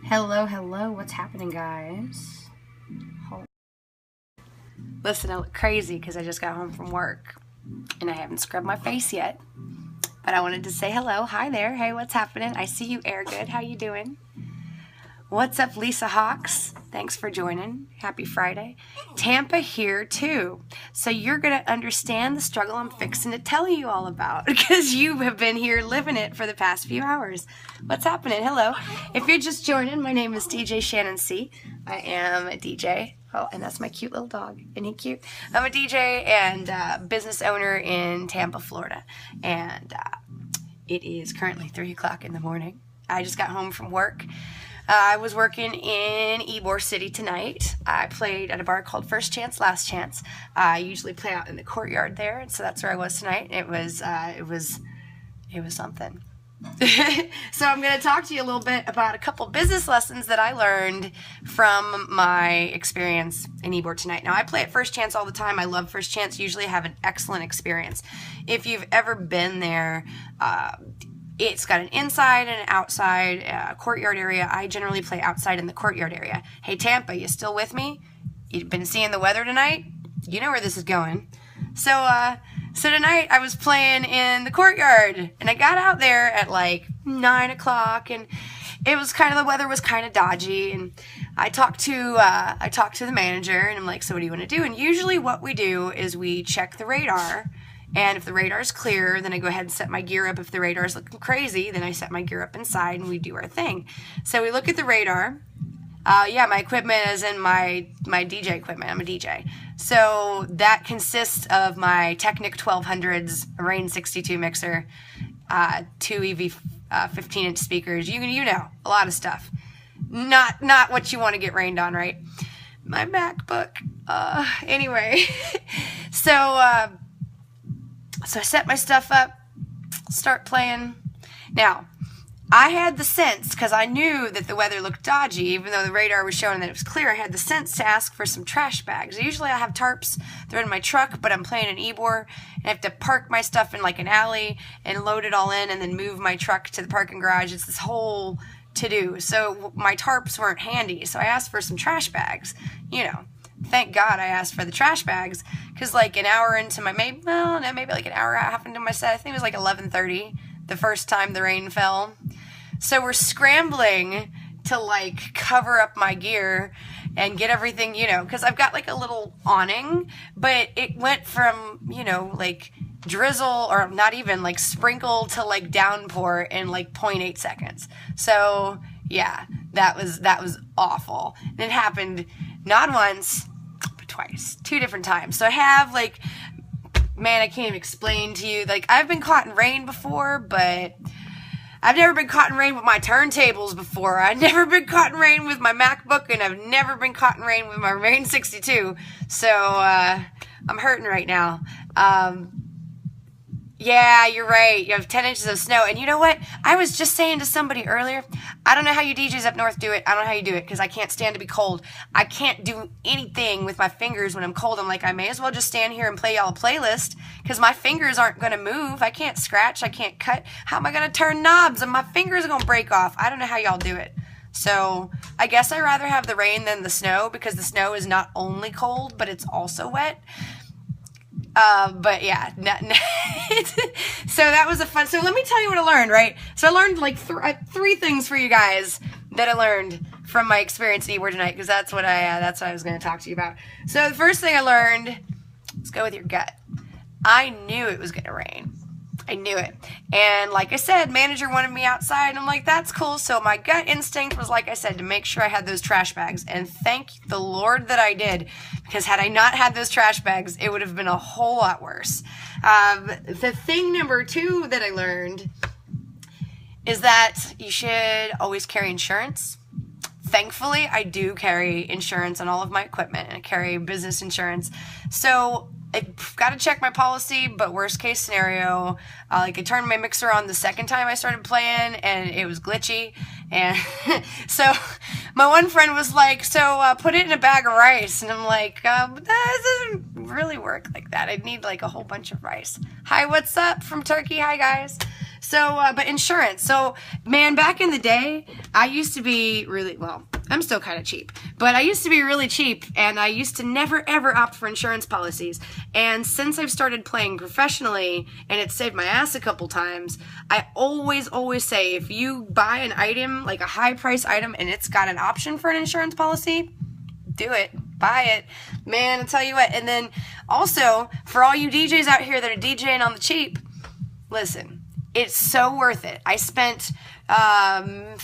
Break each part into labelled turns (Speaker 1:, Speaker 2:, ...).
Speaker 1: Hello, what's happening, guys? Listen, I look crazy because I just got home from work and I haven't scrubbed my face yet, but I wanted to say hello. Hi there. Hey, what's happening? I see you, Airgood. How you doing? What's up, Lisa Hawks? Thanks for joining. Happy Friday. Tampa here too. So you're going to understand the struggle I'm fixing to tell you all about because you have been here living it for the past few hours. What's happening? Hello. If you're just joining, my name is DJ Shannon C. I am a DJ. Oh, and that's my cute little dog. Isn't he cute? I'm a DJ and business owner in Tampa, Florida. And it is currently 3 o'clock in the morning. I just got home from work. I was working in Ybor City tonight. I played at a bar called First Chance, Last Chance. I usually play out in the courtyard there, and so that's where I was tonight. It was something. So I'm going to talk to you a little bit about a couple business lessons that I learned from my experience in Ybor tonight. Now, I play at First Chance all the time. I love First Chance. Usually have an excellent experience. If you've ever been there, it's got an inside and an outside courtyard area. I generally play outside in the courtyard area. Hey, Tampa, you still with me? You've been seeing the weather tonight? You know where this is going. So tonight I was playing in the courtyard, and I got out there at like 9 o'clock, and the weather was kind of dodgy, and I talked to the manager, and I'm like, so what do you want to do? And usually what we do is we check the radar. And if the radar's clear, then I go ahead and set my gear up. If the radar's looking crazy, then I set my gear up inside and we do our thing. So we look at the radar. My equipment is in my DJ equipment. I'm a DJ. So that consists of my Technic 1200s, a Rain 62 mixer, 2 EV 15-inch speakers. You know, a lot of stuff. Not what you want to get rained on, right? My MacBook. Anyway, So I set my stuff up, start playing. Now, I had the sense, because I knew that the weather looked dodgy, even though the radar was showing that it was clear, I had the sense to ask for some trash bags. Usually I have tarps, they're in my truck, but I'm playing in Ybor, and I have to park my stuff in like an alley and load it all in and then move my truck to the parking garage. It's this whole to-do. So my tarps weren't handy, so I asked for some trash bags, Thank God I asked for the trash bags, because like an hour into maybe like an hour and a half into my set, I think it was like 11:30 the first time the rain fell. So we're scrambling to like cover up my gear and get everything, because I've got like a little awning, but it went from, like drizzle or not even like sprinkle to like downpour in like 0.8 seconds. So yeah, that was awful. And it happened not once, but twice, 2 different times. So I have I can't even explain to you. Like, I've been caught in rain before, but I've never been caught in rain with my turntables before. I've never been caught in rain with my MacBook, and I've never been caught in rain with my Rain 62. So I'm hurting right now. Yeah, you're right. You have 10 inches of snow. And you know what? I was just saying to somebody earlier, I don't know how you DJs up north do it. I don't know how you do it because I can't stand to be cold. I can't do anything with my fingers when I'm cold. I'm like, I may as well just stand here and play y'all a playlist because my fingers aren't going to move. I can't scratch. I can't cut. How am I going to turn knobs? And my fingers are going to break off. I don't know how y'all do it. So I guess I'd rather have the rain than the snow because the snow is not only cold, but it's also wet. But yeah, so that was so let me tell you what I learned, right? So I learned like 3 things for you guys that I learned from my experience in Ybor tonight, because that's what I was going to talk to you about. So the first thing I learned, let's go with your gut. I knew it was going to rain. I knew it. And like I said, manager wanted me outside, and I'm like, that's cool. So my gut instinct was, like I said, to make sure I had those trash bags. And thank the Lord that I did, because had I not had those trash bags, it would have been a whole lot worse. The thing number 2 that I learned is that you should always carry insurance. Thankfully, I do carry insurance on all of my equipment, and I carry business insurance. So I've got to check my policy, but worst case scenario, I turned my mixer on the second time I started playing, and it was glitchy, And so my one friend was like, so put it in a bag of rice. And I'm like, that doesn't really work like that. I'd need like a whole bunch of rice. Hi, what's up from Turkey? Hi, guys. So, but insurance. So, man, back in the day, I used to be really, well, I'm still kind of cheap, but I used to be really cheap, and I used to never, ever opt for insurance policies. And since I've started playing professionally, and it's saved my ass a couple times, I always say, if you buy an item, like a high price item, and it's got an option for an insurance policy, do it. Buy it. Man, I'll tell you what. And then also, for all you DJs out here that are DJing on the cheap, listen. It's so worth it. I spent $500,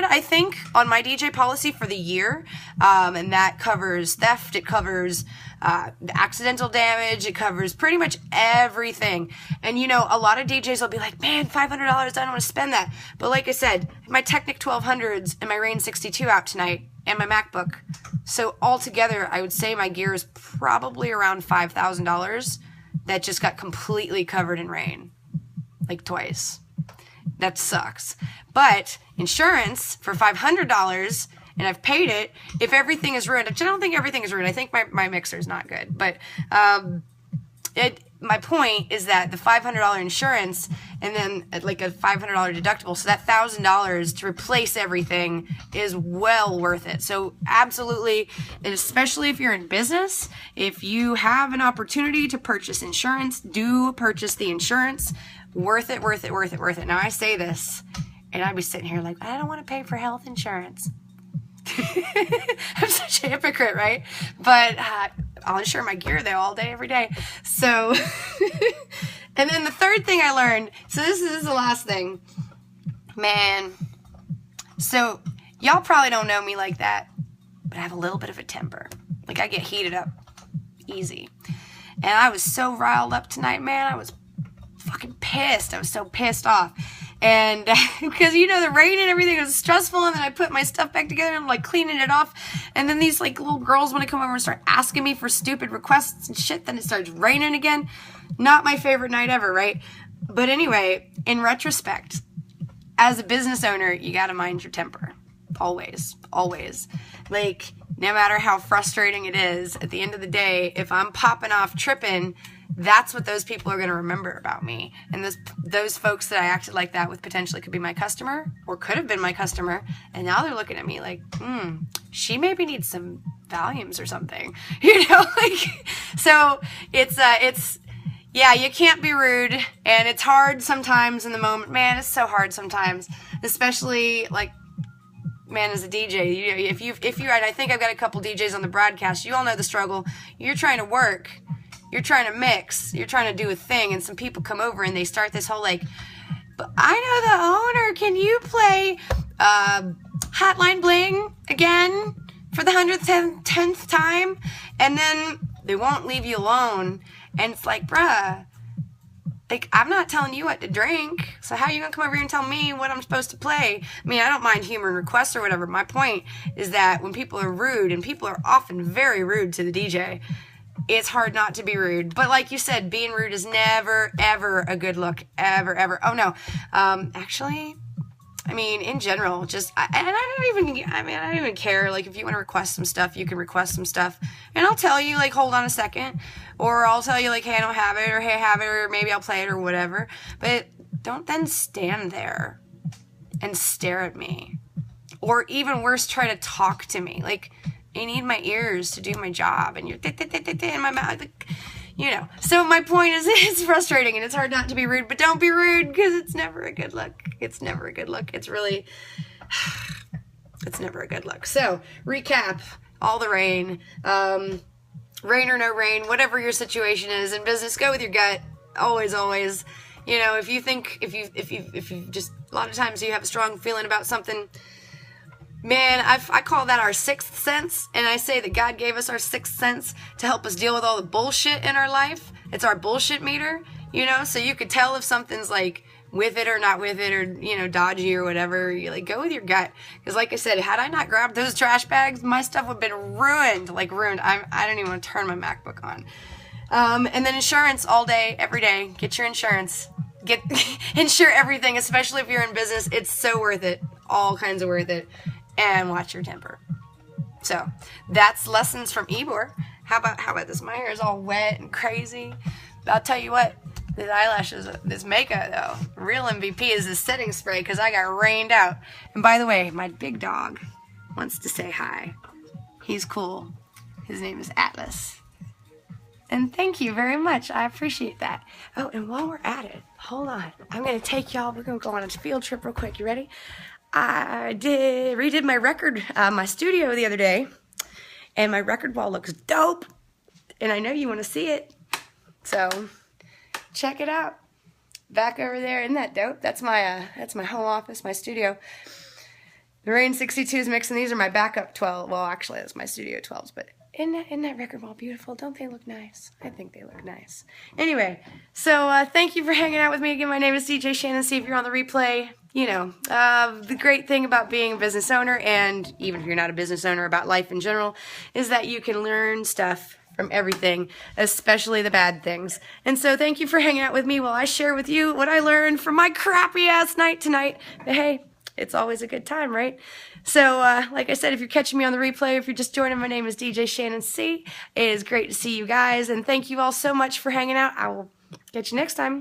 Speaker 1: I think, on my DJ policy for the year, and that covers theft. It covers accidental damage. It covers pretty much everything. And you know, a lot of DJs will be like, "Man, $500! I don't want to spend that." But like I said, my Technic 1200s and my Rain 62 out tonight, and my MacBook. So altogether, I would say my gear is probably around $5,000 that just got completely covered in rain. Like twice. That sucks. But insurance for $500, and I've paid it, if everything is ruined, which I don't think everything is ruined. I think my mixer is not good. But my point is that the $500 insurance and then like a $500 deductible, so that $1,000 to replace everything is well worth it. So absolutely, and especially if you're in business, if you have an opportunity to purchase insurance, do purchase the insurance. Worth it, worth it, worth it, worth it. Now I say this, and I'd be sitting here like, I don't want to pay for health insurance. I'm such a hypocrite, right? But I'll insure my gear though all day, every day. So, and then the third thing I learned, so this is the last thing, man. So y'all probably don't know me like that, but I have a little bit of a temper. Like I get heated up easy. And I was so riled up tonight, man. I was fucking pissed. I was so pissed off. And because, you know, the rain and everything was stressful, and then I put my stuff back together and I'm like cleaning it off. And then these like little girls want to come over and start asking me for stupid requests and shit. Then it starts raining again. Not my favorite night ever, right? But anyway, in retrospect, as a business owner, you got to mind your temper. Always, always. Like, no matter how frustrating it is, at the end of the day, if I'm popping off tripping, that's what those people are going to remember about me. And those folks that I acted like that with potentially could be my customer or could have been my customer. And now they're looking at me like, she maybe needs some Valiums or something, you know, like, so yeah, you can't be rude, and it's hard sometimes in the moment, man. It's so hard sometimes, especially like, man, as a DJ, if you, and I think I've got a couple DJs on the broadcast, you all know the struggle. You're trying to work. You're trying to mix, you're trying to do a thing, and some people come over and they start this whole like, but I know the owner, can you play Hotline Bling again for the 110th time? And then they won't leave you alone, and it's like, bruh, like, I'm not telling you what to drink, so how are you gonna come over here and tell me what I'm supposed to play? I mean, I don't mind humor and requests or whatever. My point is that when people are rude, and people are often very rude to the DJ, it's hard not to be rude. But like you said, being rude is never, ever a good look. Ever, ever. Oh, no. Actually, I mean, in general, just, I don't even care. Like, if you want to request some stuff, you can request some stuff. And I'll tell you, like, hold on a second. Or I'll tell you, like, hey, I don't have it. Or, hey, I have it. Or maybe I'll play it or whatever. But don't then stand there and stare at me. Or even worse, try to talk to me. Like, I need my ears to do my job, and you're in my mouth, like, you know. So my point is, it's frustrating, and it's hard not to be rude, but don't be rude, because it's never a good look. It's never a good look. It's really, it's never a good look. So, recap, all the rain, rain or no rain, whatever your situation is in business, go with your gut, always, always. You know, if you think, if you just, a lot of times you have a strong feeling about something, man, I call that our sixth sense, and I say that God gave us our sixth sense to help us deal with all the bullshit in our life. It's our bullshit meter, you know, so you could tell if something's like with it or not with it, or, you know, dodgy or whatever. You like, go with your gut, because like I said, had I not grabbed those trash bags, my stuff would have been ruined, like ruined. I don't even want to turn my MacBook on. And then insurance all day, every day. Get your insurance. Insure everything, especially if you're in business. It's so worth it. all kinds of worth it. And watch your temper. So that's lessons from Ybor. How about this? My hair is all wet and crazy. But I'll tell you what, these eyelashes, this makeup though, real MVP is this setting spray because I got rained out. And by the way, my big dog wants to say hi. He's cool. His name is Atlas. And thank you very much. I appreciate that. Oh, and while we're at it, hold on. I'm going to take y'all, we're going to go on a field trip real quick. You ready? I redid my record, my studio the other day, and my record wall looks dope, and I know you want to see it, so check it out. Back over there, isn't that dope? That's my home office, my studio. The Rain 62s mixing. These are my backup 12. Well, actually, that's my studio 12s, but isn't that record wall beautiful? Don't they look nice? I think they look nice. Anyway, so thank you for hanging out with me again. My name is DJ Shannon C. If you're on the replay, you know, the great thing about being a business owner, and even if you're not a business owner, about life in general, is that you can learn stuff from everything, especially the bad things. And so thank you for hanging out with me while I share with you what I learned from my crappy ass night tonight. But hey, it's always a good time, right? So, like I said, if you're catching me on the replay, if you're just joining, my name is DJ Shannon C. It is great to see you guys, and thank you all so much for hanging out. I will catch you next time.